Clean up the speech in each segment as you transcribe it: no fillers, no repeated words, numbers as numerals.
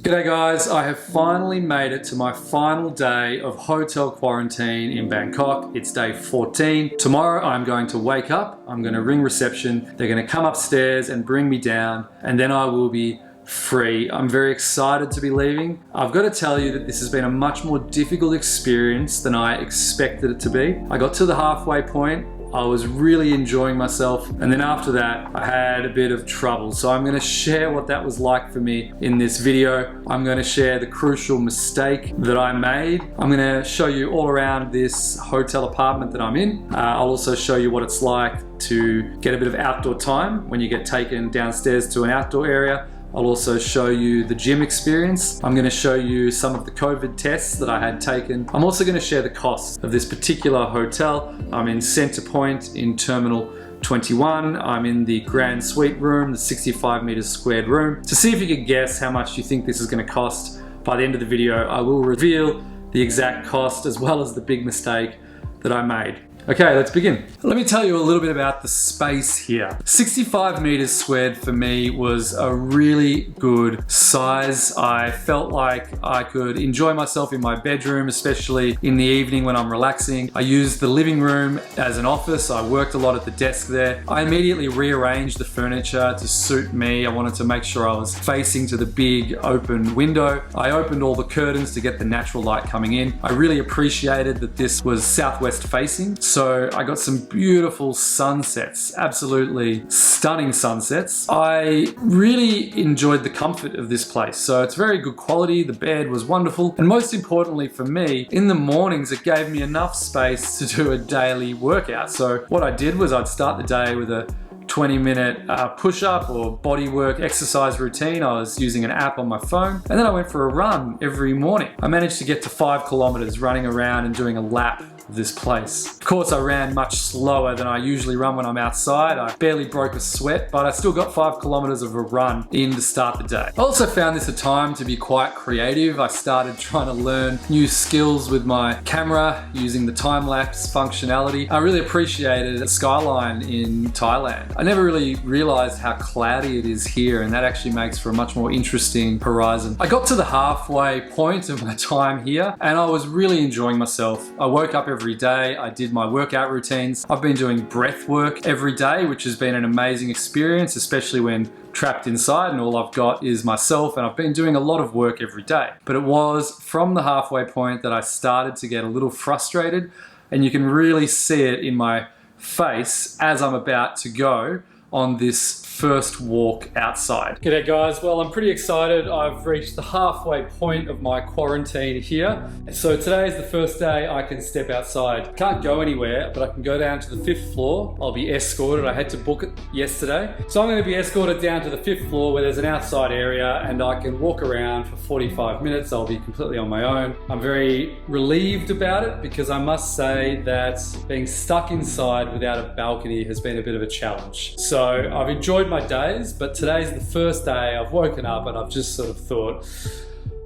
G'day guys, I have finally made it to my final day of hotel quarantine in Bangkok. It's day 14. Tomorrow I'm going to wake up, I'm going to ring reception, they're going to come upstairs and bring me down, and then I will be free. I'm very excited to be leaving. I've got to tell you that this has been a much more difficult experience than I expected it to be. I got to the halfway point, I was really enjoying myself, and then after that I had a bit of trouble. So I'm going to share what that was like for me in this video. I'm going to share the crucial mistake that I made. I'm going to show you all around this hotel apartment that I'm in. I'll also show you what it's like to get a bit of outdoor time when you get taken downstairs to an outdoor area. I'll also show you the gym experience. I'm going to show you some of the COVID tests that I had taken. I'm also going to share the cost of this particular hotel. I'm in Center Point in Terminal 21. I'm in the Grand Suite room, the 65 meters squared room. To see if you can guess how much you think this is going to cost, by the end of the video, I will reveal the exact cost as well as the big mistake that I made. Okay, let's begin. Let me tell you a little bit about the space here. 65 meters squared for me was a really good size. I felt like I could enjoy myself in my bedroom, especially in the evening when I'm relaxing. I used the living room as an office. I worked a lot at the desk there. I immediately rearranged the furniture to suit me. I wanted to make sure I was facing to the big open window. I opened all the curtains to get the natural light coming in. I really appreciated that this was southwest facing. So I got some beautiful sunsets, absolutely stunning sunsets. I really enjoyed the comfort of this place. So it's very good quality, the bed was wonderful, and most importantly for me, in the mornings it gave me enough space to do a daily workout. So what I did was I'd start the day with a 20-minute push-up or bodywork exercise routine. I was using an app on my phone, and then I went for a run every morning. I managed to get to 5 kilometers running around and doing a lap of this place. Of course, I ran much slower than I usually run when I'm outside. I barely broke a sweat, but I still got 5 kilometers of a run in to start the day. I also found this a time to be quite creative. I started trying to learn new skills with my camera using the time-lapse functionality. I really appreciated the skyline in Thailand. I never really realized how cloudy it is here, and that actually makes for a much more interesting horizon. I got to the halfway point of my time here, and I was really enjoying myself. I woke up every day. I did my workout routines. I've been doing breath work every day, which has been an amazing experience, especially when trapped inside and all I've got is myself, and I've been doing a lot of work every day. But it was from the halfway point that I started to get a little frustrated, and you can really see it in my face as I'm about to go on this first walk outside. G'day guys, well I'm pretty excited. I've reached the halfway point of my quarantine here. So today is the first day I can step outside. Can't go anywhere, but I can go down to the 5th floor. I'll be escorted. I had to book it yesterday. So I'm going to be escorted down to the 5th floor where there's an outside area and I can walk around for 45 minutes. I'll be completely on my own. I'm very relieved about it because I must say that being stuck inside without a balcony has been a bit of a challenge. So I've enjoyed my days, but today's the first day I've woken up and I've just sort of thought,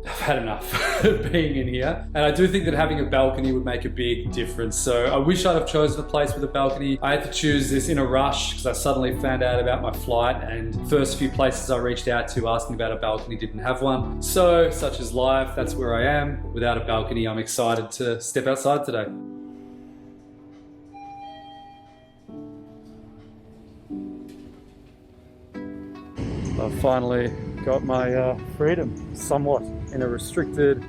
I've had enough of being in here. And I do think that having a balcony would make a big difference. So I wish I'd have chosen a place with a balcony. I had to choose this in a rush because I suddenly found out about my flight, and first few places I reached out to asking about a balcony didn't have one. So such is life, that's where I am. Without a balcony, I'm excited to step outside today. I've finally got my freedom, somewhat in a restricted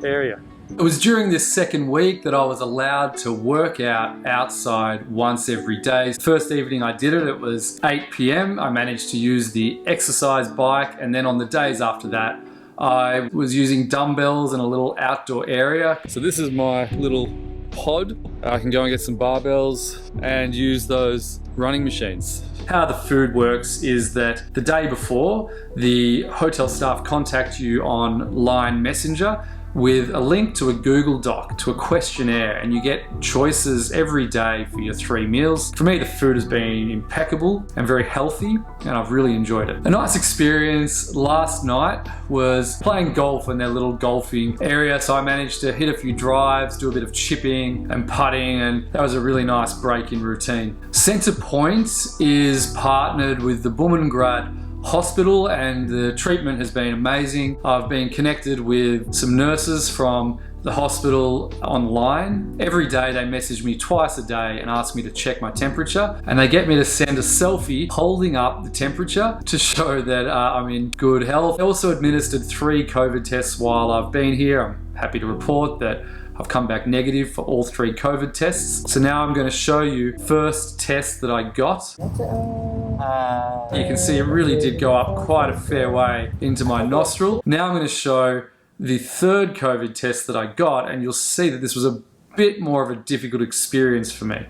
area. It was during this second week that I was allowed to work out outside once every day. First evening I did it, it was 8 p.m. I managed to use the exercise bike, and then on the days after that, I was using dumbbells in a little outdoor area. So this is my little pod. I can go and get some barbells and use those running machines. How the food works is that the day before, the hotel staff contact you on Line Messenger with a link to a Google Doc, to a questionnaire, and you get choices every day for your 3 meals. For me, the food has been impeccable and very healthy, and I've really enjoyed it. A nice experience last night was playing golf in their little golfing area, so I managed to hit a few drives, do a bit of chipping and putting, and that was a really nice break in routine. Center Point is partnered with the Bumrungrad hospital, and the treatment has been amazing. I've been connected with some nurses from the hospital online. Every day they message me twice a day and ask me to check my temperature, and they get me to send a selfie holding up the temperature to show that I'm in good health. They also administered 3 COVID tests while I've been here. I'm happy to report that I've come back negative for all 3 COVID tests. So now I'm going to show you first test that I got. You can see it really did go up quite a fair way into my nostril. Now I'm going to show the 3rd COVID test that I got, and you'll see that this was a bit more of a difficult experience for me.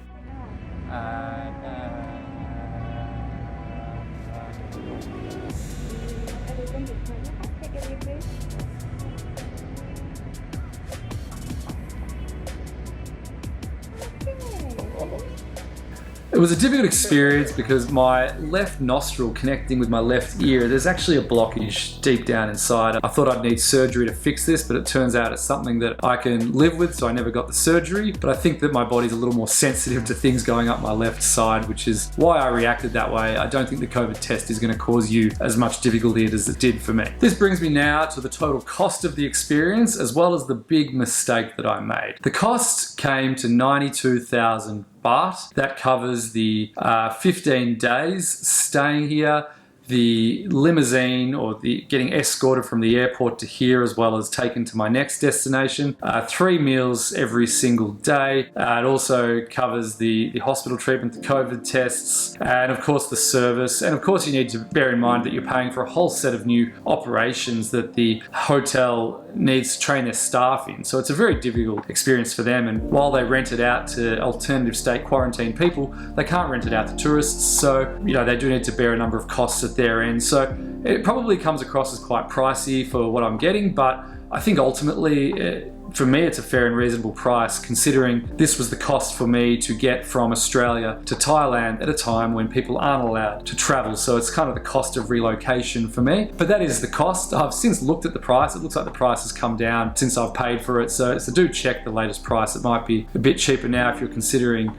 It was a difficult experience because my left nostril connecting with my left ear, there's actually a blockage deep down inside. I thought I'd need surgery to fix this, but it turns out it's something that I can live with, so I never got the surgery. But I think that my body's a little more sensitive to things going up my left side, which is why I reacted that way. I don't think the COVID test is going to cause you as much difficulty as it did for me. This brings me now to the total cost of the experience, as well as the big mistake that I made. The cost came to 92,000 baht. That covers the 15 days staying here, the limousine or the getting escorted from the airport to here, as well as taken to my next destination, 3 meals every single day. It also covers the hospital treatment, the COVID tests, and of course the service. And of course you need to bear in mind that you're paying for a whole set of new operations that the hotel needs to train their staff in. So it's a very difficult experience for them, and while they rent it out to alternative state quarantine people, they can't rent it out to tourists, so they do need to bear a number of costs at their end. So it probably comes across as quite pricey for what I'm getting, but I think ultimately for me it's a fair and reasonable price, considering this was the cost for me to get from Australia to Thailand at a time when people aren't allowed to travel. So it's kind of the cost of relocation for me, but that is the cost. I've since looked at the price. It looks like the price has come down since I've paid for it, so do check the latest price. It might be a bit cheaper now if you're considering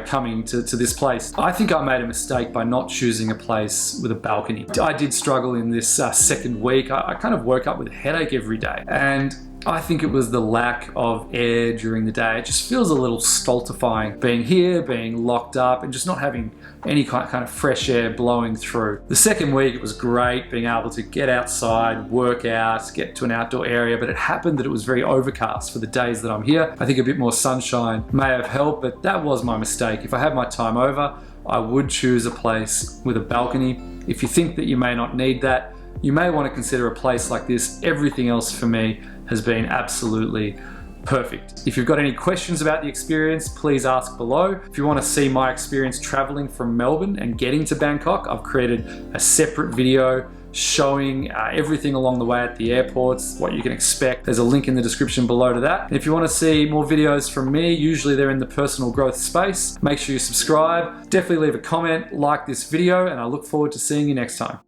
coming to this place. I think I made a mistake by not choosing a place with a balcony. I did struggle in this second week. I kind of woke up with a headache every day, and I think it was the lack of air during the day. It just feels a little stultifying being here, being locked up, and just not having any kind of fresh air blowing through. The second week it was great, being able to get outside, work out, get to an outdoor area, but it happened that it was very overcast for the days that I'm here. I think a bit more sunshine may have helped, but that was my mistake. If I had my time over, I would choose a place with a balcony. If you think that you may not need that, you may want to consider a place like this. Everything else for me has been absolutely perfect. If you've got any questions about the experience, please ask below. If you want to see my experience traveling from Melbourne and getting to Bangkok, I've created a separate video showing everything along the way at the airports, what you can expect. There's a link in the description below to that. And if you want to see more videos from me, usually they're in the personal growth space, make sure you subscribe. Definitely leave a comment, like this video, and I look forward to seeing you next time.